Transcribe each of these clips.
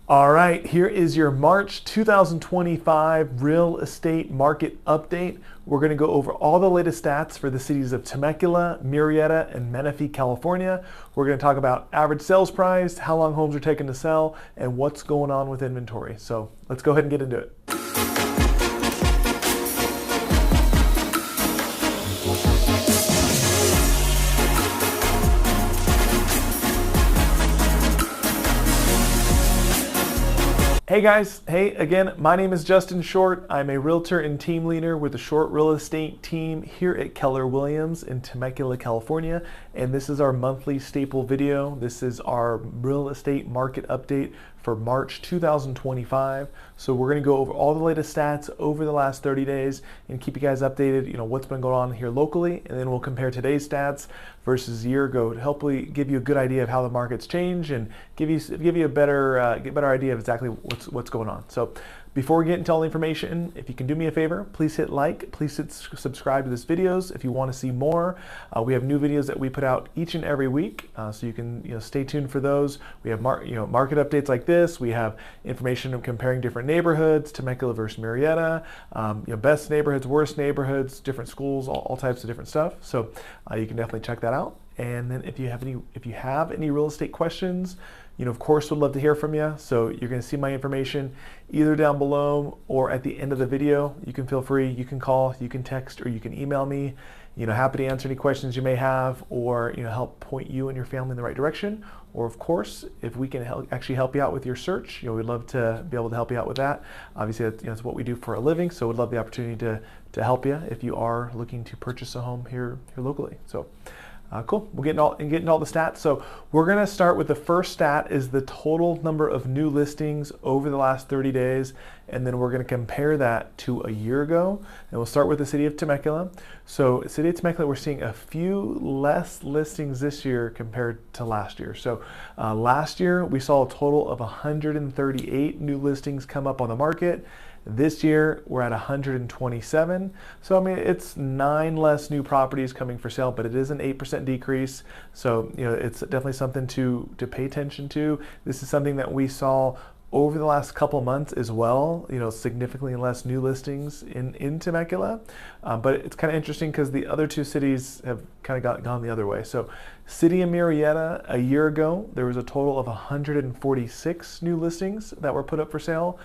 All right, here is your March 2025 real estate market update. We're going to go over all the latest stats for the cities of Temecula, Murrieta, and Menifee, California. We're going to talk about average sales price, how long homes are taking to sell, and what's going on with inventory. So let's go ahead and get into it. Hey guys, hey again, my name is Justin Short. I'm a realtor and team leader with the Short Real Estate team here at Keller Williams in Temecula, California. And this is our monthly staple video. This is our real estate market update for March 2025. So we're gonna go over all the latest stats over the last 30 days and keep you guys updated, what's been going on here locally. And then we'll compare today's stats versus a year ago to hopefully give you a good idea of how the market's changed and give you a better idea of exactly what's going on. So before we get into all the information, if you can do me a favor, please hit like, please hit subscribe to this videos if you want to see more. We have new videos that we put out each and every week, so you can stay tuned for those. We have market updates like this. We have information of comparing different neighborhoods, Temecula versus Murrieta, best neighborhoods, worst neighborhoods, different schools, all types of different stuff. So you can definitely check that out. And then if you have any real estate questions, of course, would love to hear from you. So you're going to see my information either down below or at the end of the video. You can feel free, you can call, you can text, or you can email me. Happy to answer any questions you may have, or help point you and your family in the right direction. Or of course, if we can actually help you out with your search, we'd love to be able to help you out with that. Obviously, that's what we do for a living. So we'd love the opportunity to help you if you are looking to purchase a home here locally. So. Cool. We'll get into all the stats. So we're going to start with the first stat is the total number of new listings over the last 30 days. And then we're going to compare that to a year ago. And we'll start with the city of Temecula. So city of Temecula, we're seeing a few less listings this year compared to last year. So last year we saw a total of 138 new listings come up on the market. This year, we're at 127. So, it's 9 less new properties coming for sale, but it is an 8% decrease. So, it's definitely something to pay attention to. This is something that we saw over the last couple months as well, significantly less new listings in Temecula. But it's kind of interesting because the other two cities have kind of gone the other way. So city of Murrieta, a year ago, there was a total of 146 new listings that were put up for sale.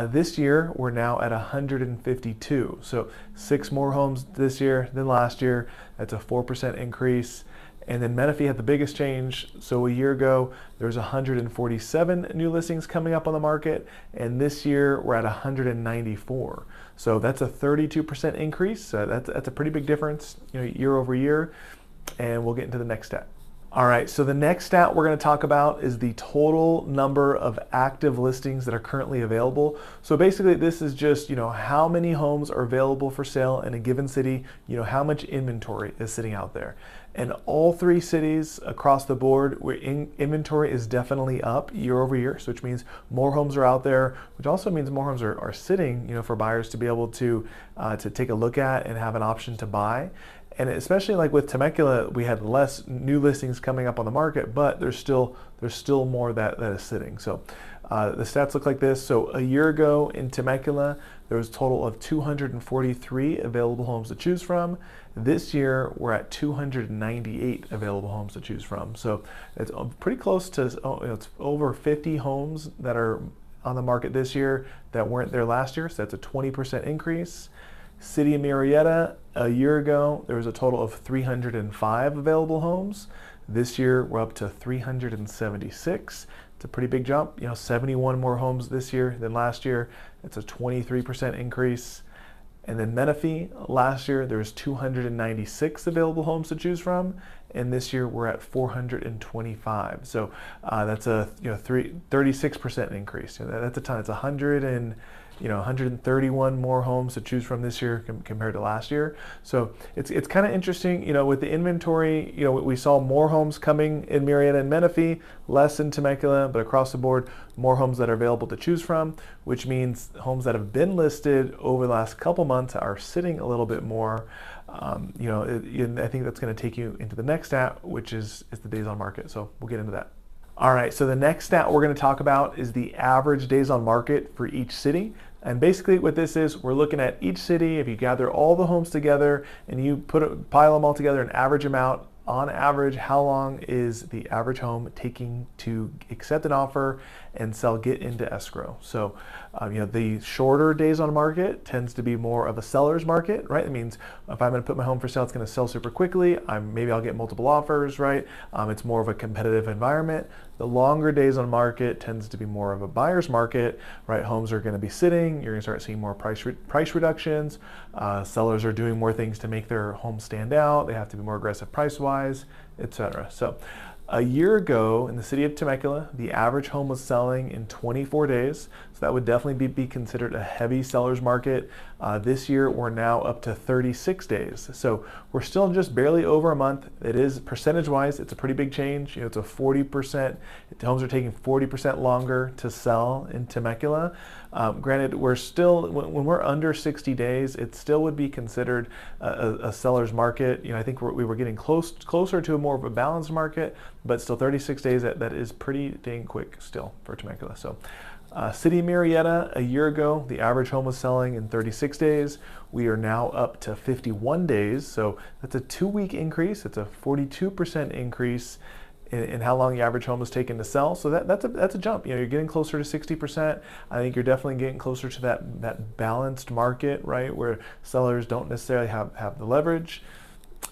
This year, we're now at 152. So 6 more homes this year than last year. That's a 4% increase. And then Menifee had the biggest change. So a year ago, there was 147 new listings coming up on the market. And this year, we're at 194. So that's a 32% increase. That's a pretty big difference, year over year. And we'll get into the next stat. All right, so the next stat we're going to talk about is the total number of active listings that are currently available. So basically this is just, how many homes are available for sale in a given city, how much inventory is sitting out there. And all 3 cities across the board, where inventory is definitely up year over year, so which means more homes are out there, which also means more homes are sitting, for buyers to be able to take a look at and have an option to buy. And especially like with Temecula, we had less new listings coming up on the market, but there's still more that is sitting. So the stats look like this. So a year ago in Temecula, there was a total of 243 available homes to choose from. This year, we're at 298 available homes to choose from. So it's pretty close to, it's over 50 homes that are on the market this year that weren't there last year. So that's a 20% increase. City of Murrieta, a year ago, there was a total of 305 available homes. This year, we're up to 376. It's a pretty big jump. 71 more homes this year than last year. It's a 23% increase. And then Menifee, last year, there was 296 available homes to choose from. And this year, we're at 425. So that's a 36% increase. That's a ton. It's 131 more homes to choose from this year compared to last year. So it's kind of interesting, with the inventory, we saw more homes coming in Murrieta and Menifee, less in Temecula, but across the board, more homes that are available to choose from, which means homes that have been listed over the last couple months are sitting a little bit more. I think that's going to take you into the next stat, which is the days on market. So we'll get into that. All right, so the next stat we're going to talk about is the average days on market for each city. And basically what this is, we're looking at each city. If you gather all the homes together and you pile them all together and average them out, on average, how long is the average home taking to accept an offer and get into escrow? So, the shorter days on market tends to be more of a seller's market, right? It means if I'm going to put my home for sale, it's going to sell super quickly. Maybe I'll get multiple offers, right? It's more of a competitive environment. The longer days on market tends to be more of a buyer's market, right? Homes are going to be sitting. You're going to start seeing more price reductions. Sellers are doing more things to make their home stand out. They have to be more aggressive price-wise, etc. So a year ago in the city of Temecula, the average home was selling in 24 days. So that would definitely be considered a heavy seller's market. This year, we're now up to 36 days. So we're still just barely over a month. It is percentage-wise, it's a pretty big change. It's a 40%. Homes are taking 40% longer to sell in Temecula. Granted, we're still, when we're under 60 days, it still would be considered a seller's market. I think we were getting closer to more of a balanced market, but still 36 days, that is pretty dang quick still for Temecula. So City of Murrieta, a year ago, the average home was selling in 36 days. We are now up to 51 days. So that's a 2-week increase. It's a 42% increase in how long the average home is taken to sell. So that's a jump. You're getting closer to 60%. I think you're definitely getting closer to that balanced market, right, where sellers don't necessarily have the leverage.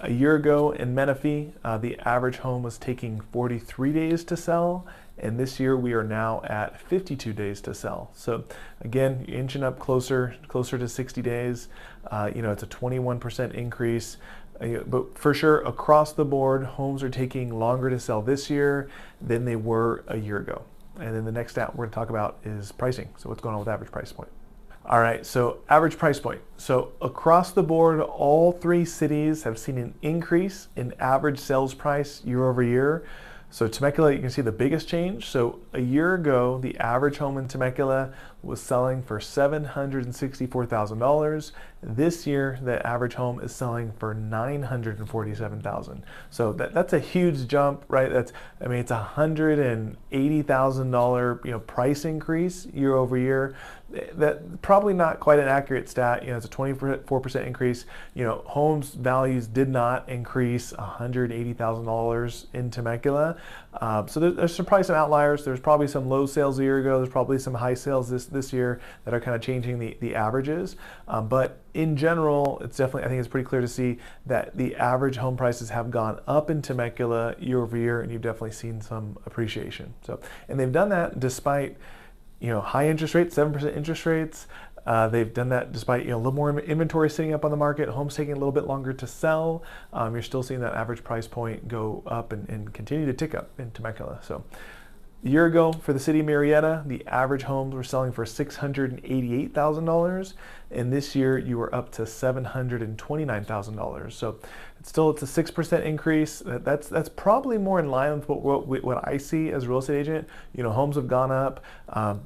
A year ago in Menifee, the average home was taking 43 days to sell, and this year we are now at 52 days to sell. So again, you're inching up closer to 60 days. It's a 21% increase. But for sure, across the board, homes are taking longer to sell this year than they were a year ago. And then the next stat we're going to talk about is pricing. So what's going on with average price point? All right, so average price point. So across the board, all 3 cities have seen an increase in average sales price year over year. So Temecula, you can see the biggest change. So a year ago, the average home in Temecula was selling for $764,000. This year, the average home is selling for $947,000. So that's a huge jump, right? It's a $180,000 price increase year over year. That probably not quite an accurate stat. It's a 24% increase. Homes values did not increase $180,000 in Temecula. So there's probably some outliers. There's probably some low sales a year ago. There's probably some high sales this year that are kind of changing the averages. But in general, I think it's pretty clear to see that the average home prices have gone up in Temecula year over year, and you've definitely seen some appreciation. So, and they've done that despite high interest rates, 7% interest rates. They've done that despite a little more inventory sitting up on the market, homes taking a little bit longer to sell. You're still seeing that average price point go up and continue to tick up in Temecula. So a year ago for the city of Murrieta, the average homes were selling for $688,000, and this year you were up to $729,000. So it's a 6% increase. That's probably more in line with what I see as a real estate agent. Homes have gone up, $20,000,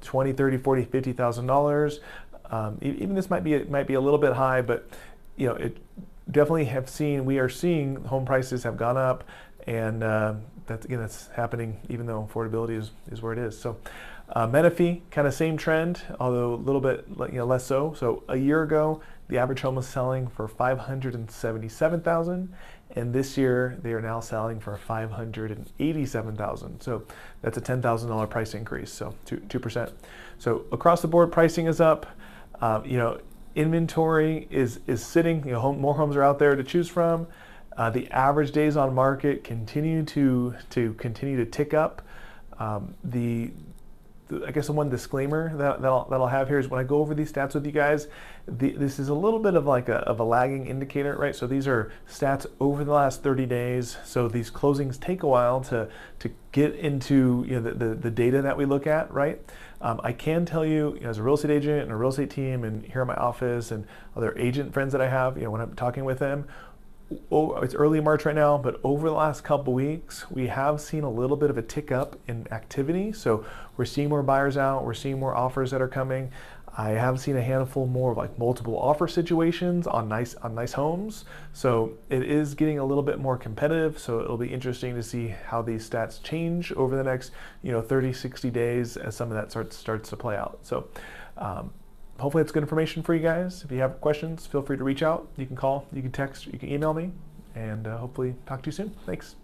$30,000, $40,000, $50,000. Even this might be a little bit high, but it definitely we are seeing home prices have gone up, and that's happening even though affordability is where it is. So Menifee, kind of same trend, although a little bit less so. So a year ago, the average home was selling for $577,000, and this year they are now selling for $587,000. So that's a $10,000 price increase, so 2%. So across the board, pricing is up. Inventory is sitting. More homes are out there to choose from. The average days on market continue to tick up. I guess the one disclaimer that I'll have here is when I go over these stats with you guys, this is a little bit of a lagging indicator, right? So these are stats over the last 30 days. So these closings take a while to get into the data that we look at, right? I can tell you, as a real estate agent and a real estate team, and here in my office and other agent friends that I have, when I'm talking with them, it's early March right now, but over the last couple weeks, we have seen a little bit of a tick up in activity. So we're seeing more buyers out, we're seeing more offers that are coming. I have seen a handful more of like multiple offer situations on nice homes. So it is getting a little bit more competitive. So it'll be interesting to see how these stats change over the next 30, 60 days as some of that starts to play out. So hopefully it's good information for you guys. If you have questions, feel free to reach out. You can call, you can text, you can email me, and hopefully talk to you soon. Thanks.